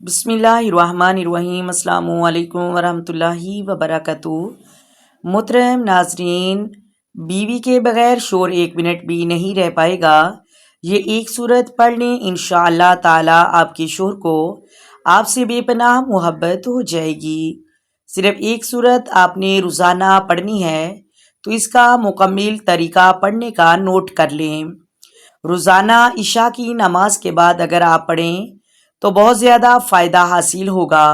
बिस्मिल्लाहिर्रहमानिर्रहीम। अस्सलामु अलैकुम वरहमतुल्लाहि वबरकातुहू। मोहतरम नाजरीन, बीवी के बगैर शोर एक मिनट भी नहीं रह पाएगा। ये एक सूरत पढ़ लें, इंशाअल्लाह ताला आपके शोहर को आपसे बेपनाह मोहब्बत हो जाएगी। सिर्फ एक सूरत आपने रोज़ाना पढ़नी है, तो इसका मुकम्मिल तरीका पढ़ने का नोट कर लें। रोज़ाना इशा की नमाज के बाद अगर आप पढ़ें तो बहुत ज़्यादा फ़ायदा हासिल होगा,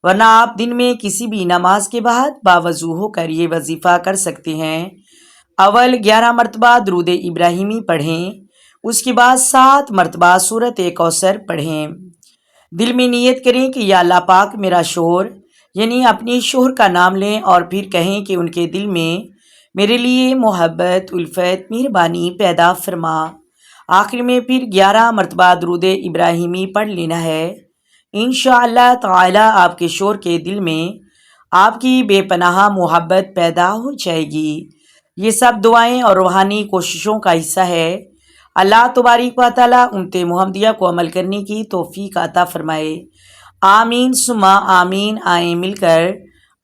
वरना आप दिन में किसी भी नमाज के बाद बावजू होकर ये वजीफ़ा कर सकते हैं। अव्वल 11 मरतबा दुरूद इब्राहिमी पढ़ें, उसके बाद 7 मरतबा सूरत कौसर पढ़ें। दिल में नियत करें कि या अल्लाह पाक मेरा शोहर, यानी अपने शोहर का नाम लें और फिर कहें कि उनके दिल में मेरे लिए मोहब्बत, उल्फत, मेहरबानी पैदा फरमा। आखिर में फिर 11 मरतबा दुरूद इब्राहिमी पढ़ लेना है। इंशाअल्लाह ताला आपके शोहर के दिल में आपकी बेपनाह मोहब्बत पैदा हो जाएगी। ये सब दुआएं और रूहानी कोशिशों का हिस्सा है। अल्लाह तबारिक व तआला उम्मत मुहम्मदिया को अमल करने की तौफीक अता फरमाए। आमीन सुमा आमीन। आए मिलकर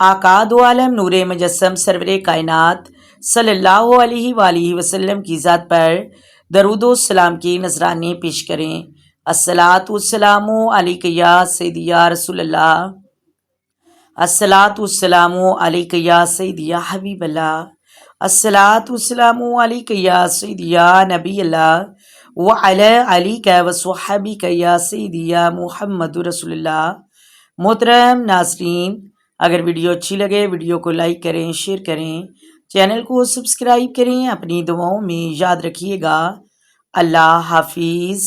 आका दो आलम नूरे मुजस्सम सरवरे कायनात सल्लल्लाहु अलैहि वसल्लम की ज़ात पर दरूदो सलाम की नजराने पेश करें। अस्सलातु वस्सलामु अलैका या सय्यदी या रसूलल्लाह, अस्सलातु वस्सलामु अलैका या सय्यदी या हबीबल्लाह, अस्सलातु वस्सलामु अलैका या सय्यदी या नबील्लाह व अला आलिका व स्वहाबिका या सय्यदी या मुहम्मदुर रसूलुल्लाह। मोहतरम नाज़रीन, अगर वीडियो अच्छी लगे वीडियो को लाइक करें, शेयर करें, चैनल को सब्सक्राइब करें। अपनी दुआओं में याद रखिएगा। अल्लाह हाफिज़।